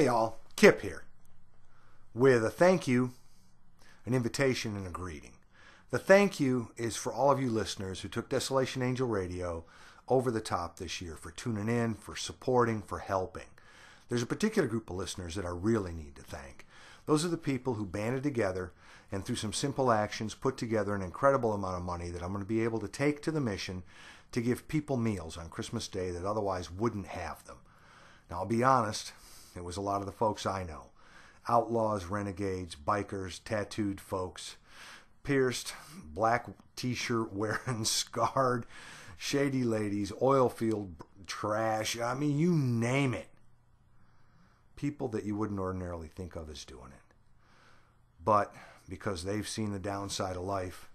Hey y'all, Kip here, with a thank you, an invitation, and a greeting. The thank you is for all of you listeners who took Desolation Angel Radio over the top this year, for tuning in, for supporting, for helping. There's a particular group of listeners that I really need to thank. Those are the people who banded together and through some simple actions put together an incredible amount of money that I'm going to be able to take to the mission to give people meals on Christmas Day that otherwise wouldn't have them. Now, I'll be honest, it was a lot of the folks I know. Outlaws, renegades, bikers, tattooed folks, pierced, black t-shirt wearing, scarred, shady ladies, oil field trash. I mean, you name it. People that you wouldn't ordinarily think of as doing it. But because they've seen the downside of life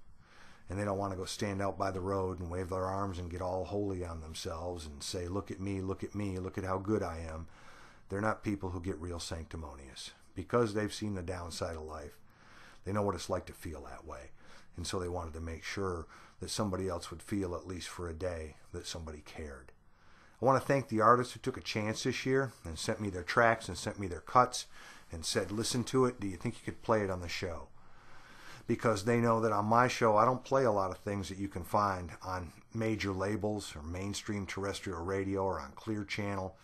and they don't want to go stand out by the road and wave their arms and get all holy on themselves and say, look at me, look at me, look at how good I am. They're not people who get real sanctimonious. Because they've seen the downside of life, they know what it's like to feel that way. And so they wanted to make sure that somebody else would feel, at least for a day, that somebody cared. I want to thank the artists who took a chance this year and sent me their tracks and sent me their cuts and said, listen to it, do you think you could play it on the show? Because they know that on my show, I don't play a lot of things that you can find on major labels or mainstream terrestrial radio or on Clear Channel.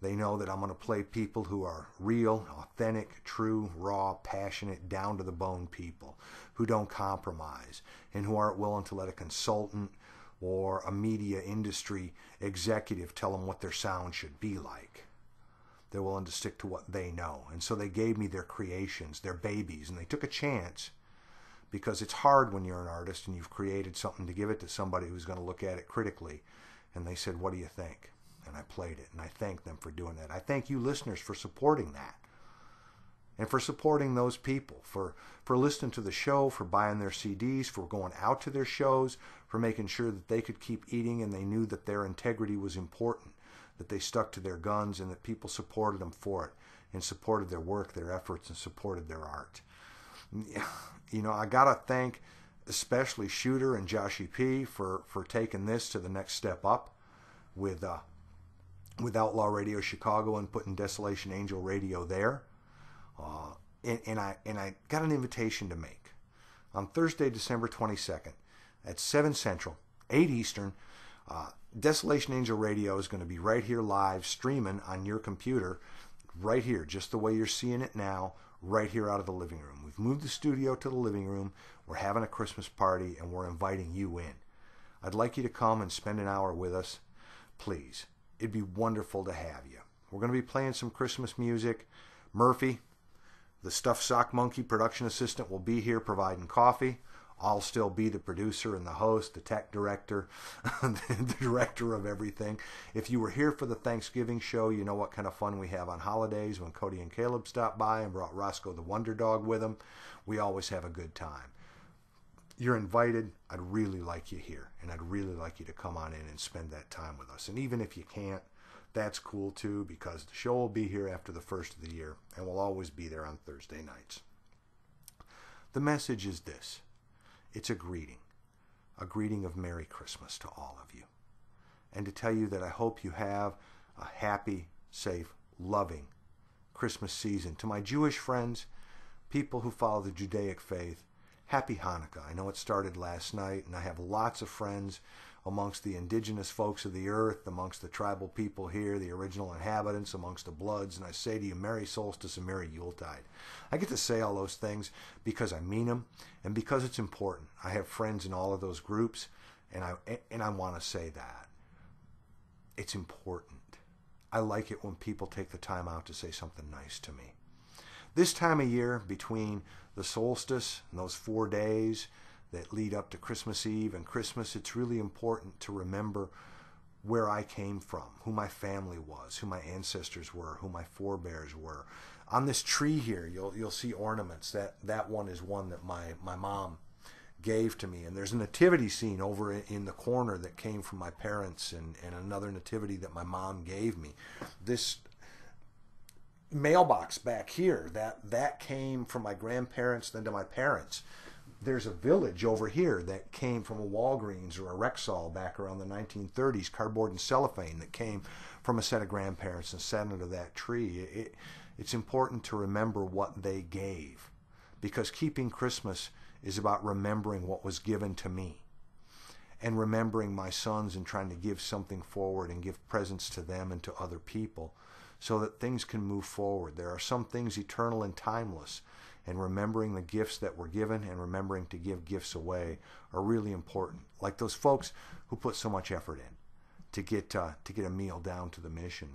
They know that I'm going to play people who are real, authentic, true, raw, passionate, down-to-the-bone people who don't compromise and who aren't willing to let a consultant or a media industry executive tell them what their sound should be like. They're willing to stick to what they know. And so they gave me their creations, their babies, and they took a chance because it's hard when you're an artist and you've created something to give it to somebody who's going to look at it critically. And they said, what do you think? And I played it, and I thank them for doing that. I thank you listeners for supporting that and for supporting those people, for listening to the show, for buying their CDs, for going out to their shows, for making sure that they could keep eating and they knew that their integrity was important, that they stuck to their guns and that people supported them for it and supported their work, their efforts, and supported their art. You know, I got to thank especially Shooter and Joshy P for taking this to the next step up with Outlaw Radio Chicago and putting Desolation Angel Radio there. And I got an invitation to make. On Thursday, December 22nd at 7 Central, 8 Eastern, Desolation Angel Radio is going to be right here live streaming on your computer, right here, just the way you're seeing it now, right here out of the living room. We've moved the studio to the living room. We're having a Christmas party, and we're inviting you in. I'd like you to come and spend an hour with us, please. It'd be wonderful to have you. We're going to be playing some Christmas music. Murphy, the Stuffed Sock Monkey production assistant, will be here providing coffee. I'll still be the producer and the host, the tech director, the director of everything. If you were here for the Thanksgiving show, you know what kind of fun we have on holidays when Cody and Caleb stopped by and brought Roscoe the Wonder Dog with them. We always have a good time. You're invited. I'd really like you here, and I'd really like you to come on in and spend that time with us. And even if you can't, that's cool too, because the show will be here after the first of the year, and we'll always be there on Thursday nights. The message is this. It's a greeting of Merry Christmas to all of you, and to tell you that I hope you have a happy, safe, loving Christmas season. To my Jewish friends, people who follow the Judaic faith, Happy Hanukkah. I know it started last night, and I have lots of friends amongst the indigenous folks of the earth, amongst the tribal people here, the original inhabitants, amongst the Bloods, and I say to you, Merry Solstice and Merry Yuletide. I get to say all those things because I mean them and because it's important. I have friends in all of those groups, and I want to say that. It's important. I like it when people take the time out to say something nice to me. This time of year, between the solstice and those 4 days that lead up to Christmas Eve and Christmas, it's really important to remember where I came from, who my family was, who my ancestors were, who my forebears were. On this tree here, you'll see ornaments. That one is one that my mom gave to me. And there's a nativity scene over in the corner that came from my parents, and another nativity that my mom gave me. This mailbox back here, that came from my grandparents, then to my parents. There's a village over here that came from a Walgreens or a Rexall back around the 1930s, cardboard and cellophane, that came from a set of grandparents and sat under that tree. It's important to remember what they gave, because keeping Christmas is about remembering what was given to me and remembering my sons and trying to give something forward and give presents to them and to other people so that things can move forward. There are some things eternal and timeless, and remembering the gifts that were given and remembering to give gifts away are really important. Like those folks who put so much effort in to get a meal down to the mission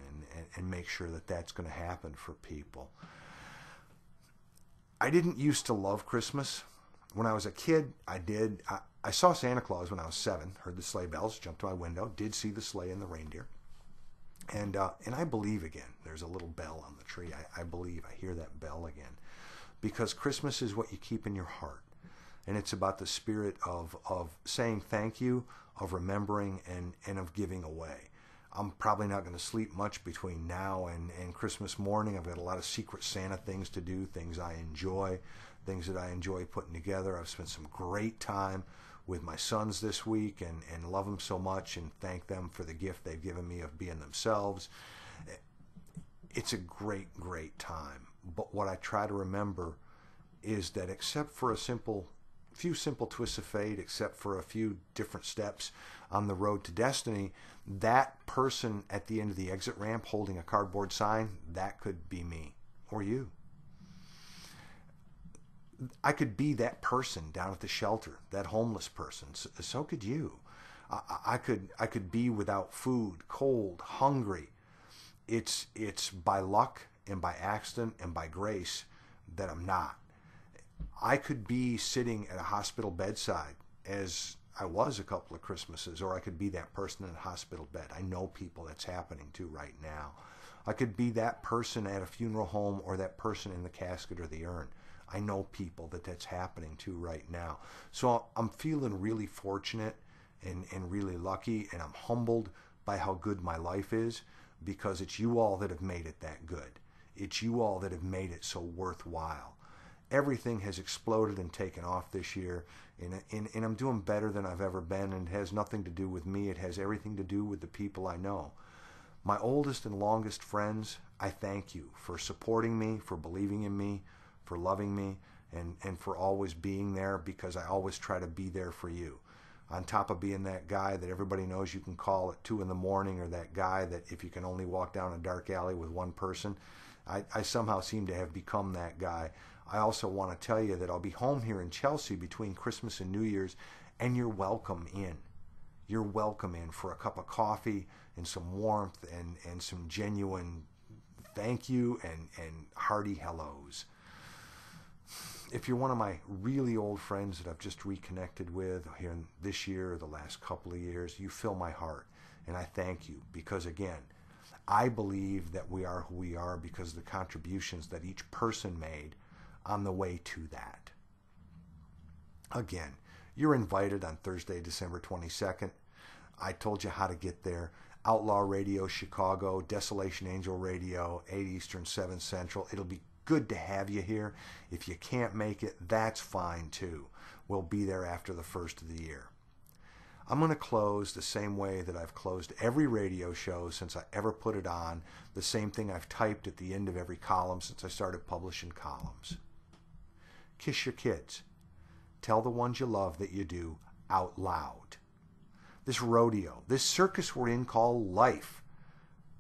and make sure that that's going to happen for people. I didn't used to love Christmas. When I was a kid, I did. I saw Santa Claus when I was 7, heard the sleigh bells, jumped to my window, did see the sleigh and the reindeer. And I believe again. There's a little bell on the tree. I believe. I hear that bell again. Because Christmas is what you keep in your heart. And it's about the spirit of saying thank you, of remembering, and of giving away. I'm probably not going to sleep much between now and Christmas morning. I've got a lot of Secret Santa things to do, things I enjoy, things that I enjoy putting together. I've spent some great time with my sons this week and love them so much and thank them for the gift they've given me of being themselves. It's a great, great time. But what I try to remember is that except for a few simple twists of fate, except for a few different steps on the road to destiny, that person at the end of the exit ramp holding a cardboard sign, that could be me or you. I could be that person down at the shelter, that homeless person. So could you. I could be without food, cold, hungry. It's by luck and by accident and by grace that I'm not. I could be sitting at a hospital bedside, as I was a couple of Christmases, or I could be that person in a hospital bed. I know people that's happening to right now. I could be that person at a funeral home or that person in the casket or the urn. I know people that's happening to right now. So I'm feeling really fortunate and really lucky, and I'm humbled by how good my life is, because it's you all that have made it that good. It's you all that have made it so worthwhile. Everything has exploded and taken off this year, and I'm doing better than I've ever been, and it has nothing to do with me. It has everything to do with the people I know. My oldest and longest friends, I thank you for supporting me, for believing in me, for loving me, and for always being there, because I always try to be there for you. On top of being that guy that everybody knows you can call at 2 in the morning, or that guy that if you can only walk down a dark alley with one person, I somehow seem to have become that guy. I also want to tell you that I'll be home here in Chelsea between Christmas and New Year's, and you're welcome in. You're welcome in for a cup of coffee and some warmth and some genuine thank you and hearty hellos. If you're one of my really old friends that I've just reconnected with here in this year or the last couple of years, you fill my heart, and I thank you, because again, I believe that we are who we are because of the contributions that each person made on the way to that. Again, you're invited on Thursday, December 22nd. I told you how to get there. Outlaw Radio Chicago, Desolation Angel Radio, 8 Eastern, 7 Central. It'll be good to have you here. If you can't make it, that's fine too. We'll be there after the first of the year. I'm going to close the same way that I've closed every radio show since I ever put it on, the same thing I've typed at the end of every column since I started publishing columns. Kiss your kids. Tell the ones you love that you do out loud. This rodeo, this circus we're in called life,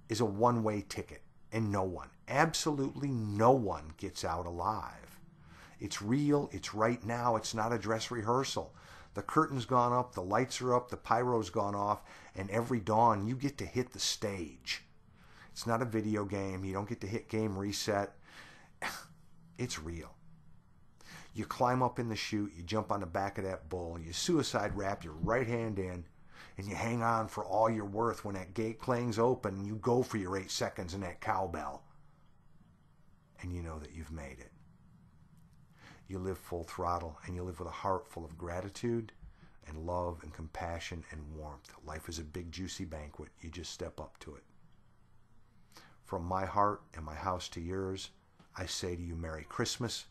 is a one-way ticket, and no one, absolutely no one, gets out alive. It's real, it's right now, it's not a dress rehearsal. The curtain's gone up, the lights are up, the pyro's gone off, and every dawn you get to hit the stage. It's not a video game, you don't get to hit game reset. It's real. You climb up in the chute, you jump on the back of that bull, you suicide wrap your right hand in, and you hang on for all you're worth when that gate clangs open and you go for your 8 seconds in that cowbell. And you know that you've made it. You live full throttle, and you live with a heart full of gratitude and love and compassion and warmth. Life is a big, juicy banquet. You just step up to it. From my heart and my house to yours, I say to you Merry Christmas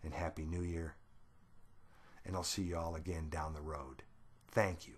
and Happy New Year. and I'll see you all again down the road. Thank you.